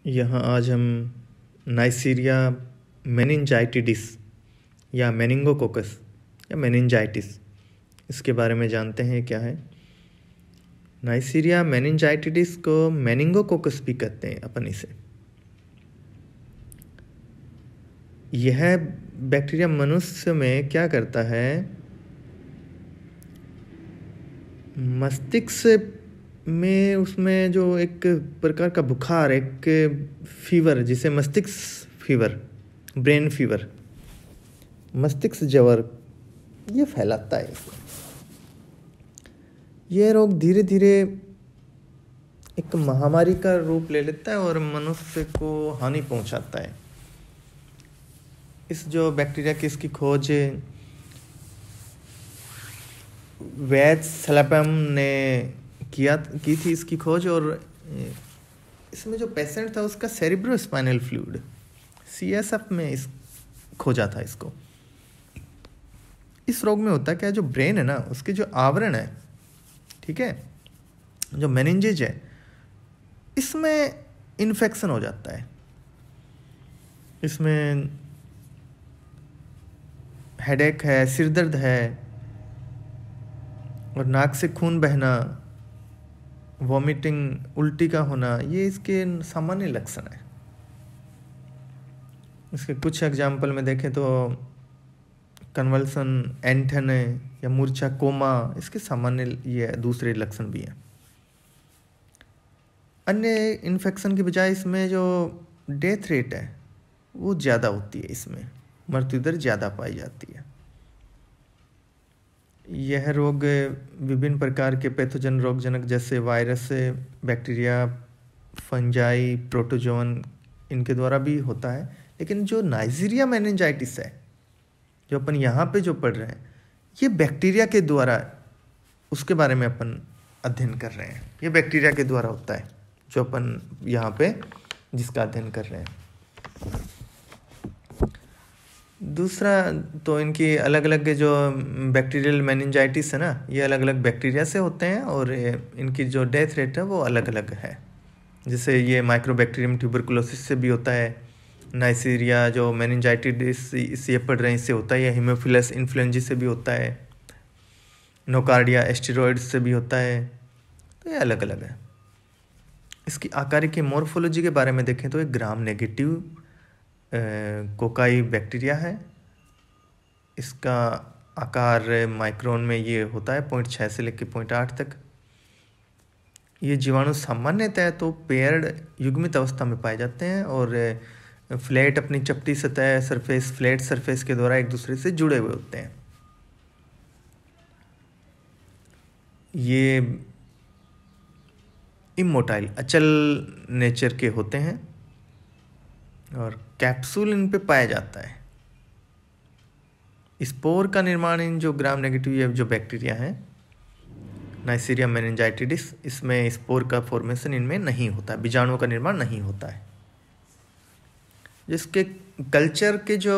यहाँ आज हम नाइसीरिया मेनिनजाइटिडिस या मेनिंगोकोकस या मेनिनजाइटिस इसके बारे में जानते हैं क्या है। नाइसीरिया मेनिनजाइटिडिस को मेनिंगोकोकस भी कहते हैं अपन इसे। यह बैक्टीरिया मनुष्य में क्या करता है, मस्तिष्क में उसमें जो एक प्रकार का बुखार, एक फीवर जिसे मस्तिष्क फीवर, ब्रेन फीवर, मस्तिष्क ज्वर, ये फैलाता है। यह रोग धीरे धीरे एक महामारी का रूप ले लेता है और मनुष्य को हानि पहुंचाता है। इस जो बैक्टीरिया की इसकी खोज वैद सलापम ने की थी इसकी खोज, और इसमें जो पेशेंट था उसका सेरिब्रोस्पाइनल फ्लूइड CSF में इस खोजा था इसको। इस रोग में होता क्या है, जो ब्रेन है ना उसके जो आवरण है, ठीक है, जो मेनिंजेज है, इसमें इन्फेक्शन हो जाता है। इसमें हेडेक है, सिर दर्द है और नाक से खून बहना, वॉमिटिंग, उल्टी का होना, ये इसके सामान्य लक्षण है। इसके कुछ एग्जाम्पल में देखें तो कन्वल्सन, एंठन या मूर्छा, कोमा, इसके सामान्य ये दूसरे लक्षण भी हैं। अन्य इन्फेक्शन की बजाय इसमें जो डेथ रेट है वो ज़्यादा होती है, इसमें मृत्यु दर ज़्यादा पाई जाती है। यह रोग विभिन्न प्रकार के पैथोजन रोगजनक जैसे वायरस, बैक्टीरिया, फंजाई, प्रोटोजोन, इनके द्वारा भी होता है। लेकिन जो नाइजीरिया मेनिंजाइटिस है, जो अपन यहाँ पे जो पढ़ रहे हैं, ये बैक्टीरिया के द्वारा, उसके बारे में अपन अध्ययन कर रहे हैं। ये बैक्टीरिया के द्वारा होता है जो अपन यहाँ पे जिसका अध्ययन कर रहे हैं। दूसरा तो इनकी अलग अलग जो बैक्टीरियल मेनिंजाइटिस है ना, ये अलग अलग बैक्टीरिया से होते हैं और इनकी जो डेथ रेट है वो अलग अलग है। जैसे ये माइक्रोबैक्टीरियम ट्यूबरकुलोसिस से भी होता है, नाइसीरिया जो मेनिंजाइटिस इसे पढ़ रहे हैं इससे होता है, या हीमोफिलस इन्फ्लुएंजा से भी होता है, नोकार्डिया एस्टेरॉइड्स से भी होता है। तो ये अलग अलग है। इसकी आकार की मॉर्फोलॉजी के बारे में देखें तो एक ग्राम नेगेटिव कोकाई बैक्टीरिया है। इसका आकार माइक्रोन में ये होता है 0.6 से लेकर 0.8 तक। ये जीवाणु सामान्यतः तो पेयर्ड युग्मित अवस्था में पाए जाते हैं और फ्लैट अपनी चपटी सतह सरफेस, फ्लैट सरफेस के द्वारा एक दूसरे से जुड़े हुए होते हैं। ये इमोटाइल, अचल नेचर के होते हैं और कैप्सूल इन पे पाया जाता है। स्पोर का निर्माण इन जो ग्राम नेगेटिव ये जो बैक्टीरिया है नाइसीरिया मेनिंजाइटिडिस, इसमें स्पोर का फॉर्मेशन इनमें नहीं होता, बीजाणुओं का निर्माण नहीं होता है। जिसके कल्चर के जो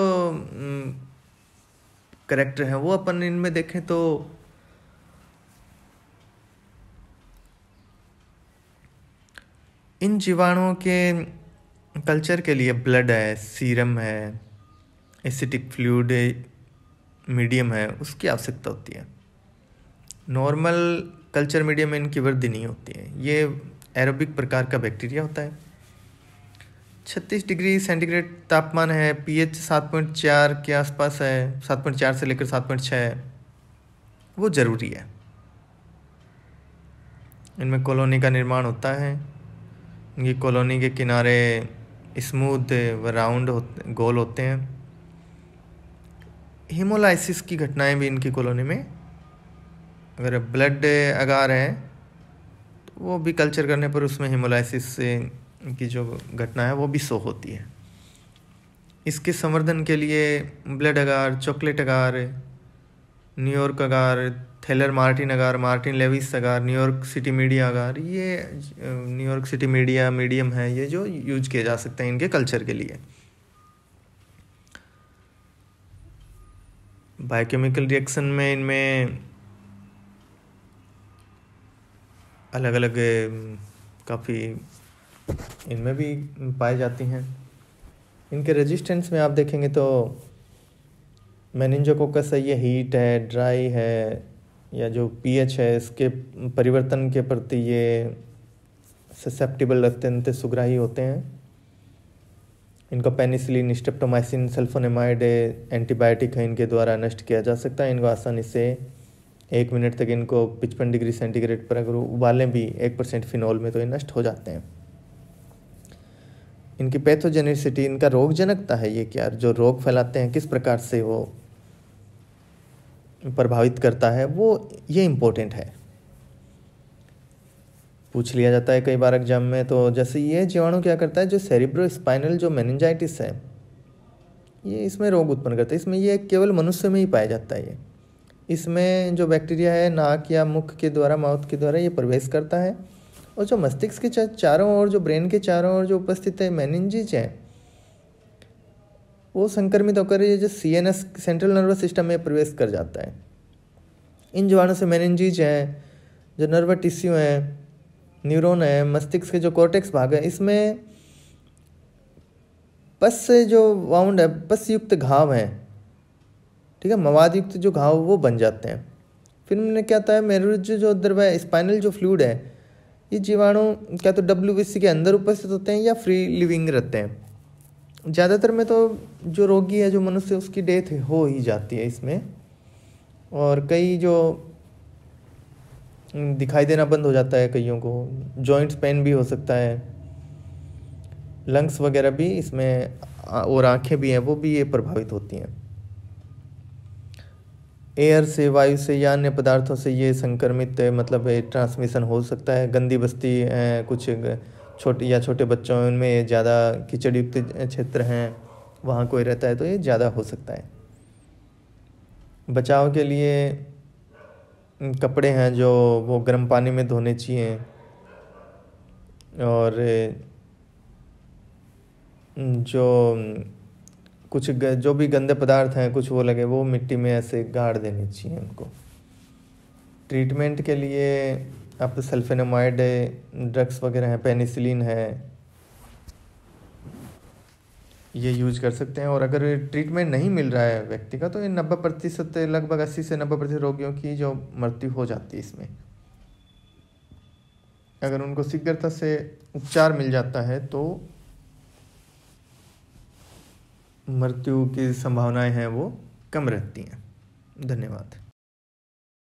करेक्टर हैं वो अपन इनमें देखें तो इन जीवाणुओं के कल्चर के लिए ब्लड है, सीरम है, एसिटिक फ्लूइड मीडियम है, उसकी आवश्यकता होती है। नॉर्मल कल्चर मीडियम में इनकी वृद्धि नहीं होती है। ये एरोबिक प्रकार का बैक्टीरिया होता है। 36 डिग्री सेंटीग्रेड तापमान है, pH 7.4 के आसपास है, 7.4 से लेकर 7.6 वो ज़रूरी है। इनमें कॉलोनी का निर्माण होता है। इनकी कॉलोनी के किनारे स्मूथ व राउंड गोल होते हैं। हीमोलाइसिस की घटनाएं भी इनकी कॉलोनी में, अगर ब्लड अगार है तो वो भी कल्चर करने पर उसमें हीमोलाइसिस की जो घटना है वो भी शो होती है। इसके संवर्धन के लिए ब्लड अगार, चॉकलेट अगार, न्यूयॉर्क अगार, थैलर मार्टिन अगार, मार्टिन लेविस अगार, न्यूयॉर्क सिटी मीडिया अगार, ये न्यूयॉर्क सिटी मीडिया मीडियम है, ये जो यूज किए जा सकते हैं इनके कल्चर के लिए। बायोकेमिकल रिएक्शन में इनमें अलग अलग काफ़ी इनमें भी पाई जाती हैं। इनके रेजिस्टेंस में आप देखेंगे तो मेनिंजोकोकस है, ये हीट है, ड्राई है, या जो पीएच है इसके परिवर्तन के प्रति ये ससेप्टिबल, अत्यंत सुग्राही होते हैं। इनको पेनिसिलिन, स्ट्रेप्टोमाइसिन, सल्फोनेमाइड एंटीबायोटिक है, इनके द्वारा नष्ट किया जा सकता है। इनको आसानी से 1 मिनट तक इनको 55 डिग्री सेंटीग्रेड पर अगर उबालें भी 1% फिनॉल में तो ये नष्ट हो जाते हैं। इनकी पैथोजेनिसिटी, इनका रोगजनकता है ये क्या, जो रोग फैलाते हैं किस प्रकार से वो प्रभावित करता है, वो ये इम्पोर्टेंट है, पूछ लिया जाता है कई बार एग्जाम में। तो जैसे ये जीवाणु क्या करता है, जो सेरिब्रो स्पाइनल जो मेनिंजाइटिस है ये इसमें रोग उत्पन्न करता है। इसमें ये केवल मनुष्य में ही पाया जाता है। ये इसमें जो बैक्टीरिया है नाक या मुख के द्वारा, माउथ के द्वारा ये प्रवेश करता है, और जो मस्तिष्क के चारों ओर, जो ब्रेन के चारों ओर जो उपस्थित है मेनिंजेज है, वो संक्रमित होकर ये जो सीएनएस, सेंट्रल नर्वस सिस्टम में प्रवेश कर जाता है। इन जीवाणु से मेनिंजेज है, जो नर्व टिश्यू है, न्यूरॉन है, मस्तिष्क के जो कॉर्टेक्स भाग है, इसमें पस से जो वाउंड है, पस युक्त घाव है, ठीक है, मवाद युक्त जो घाव वो बन जाते हैं। फिर उन्हें क्या होता है, मेरुरज्ज जो द्रव है, स्पाइनल जो फ्लूइड है, ये जीवाणु क्या तो डब्ल्यूबीसी के अंदर उपस्थित होते हैं या फ्री लिविंग रहते हैं। ज़्यादातर में तो जो रोगी है, जो मनुष्य, उसकी डेथ हो ही जाती है इसमें, और कई जो दिखाई देना बंद हो जाता है कईयों को, जॉइंट्स पेन भी हो सकता है, लंग्स वगैरह भी इसमें, और आंखें भी हैं वो भी ये प्रभावित होती हैं। एयर से, वायु से या अन्य पदार्थों से ये संक्रमित मतलब ट्रांसमिशन हो सकता है। गंदी बस्ती कुछ छोटे बच्चों हैं, उनमें ज़्यादा कीचड़ युक्त क्षेत्र हैं, वहाँ कोई रहता है तो ये ज़्यादा हो सकता है। बचाव के लिए कपड़े हैं जो वो गर्म पानी में धोने चाहिए, और जो भी गंदे पदार्थ हैं कुछ वो लगे, वो मिट्टी में ऐसे गाड़ देनी चाहिए उनको। ट्रीटमेंट के लिए आप सल्फेनामाइड ड्रग्स वगैरह हैं, पेनिसिलिन है, ये यूज कर सकते हैं। और अगर ट्रीटमेंट नहीं मिल रहा है व्यक्ति का, तो ये 90%, लगभग 80 से 90% रोगियों की जो मृत्यु हो जाती है इसमें। अगर उनको शीघ्रता से उपचार मिल जाता है तो मृत्यु की संभावनाएं हैं वो कम रहती हैं। धन्यवाद।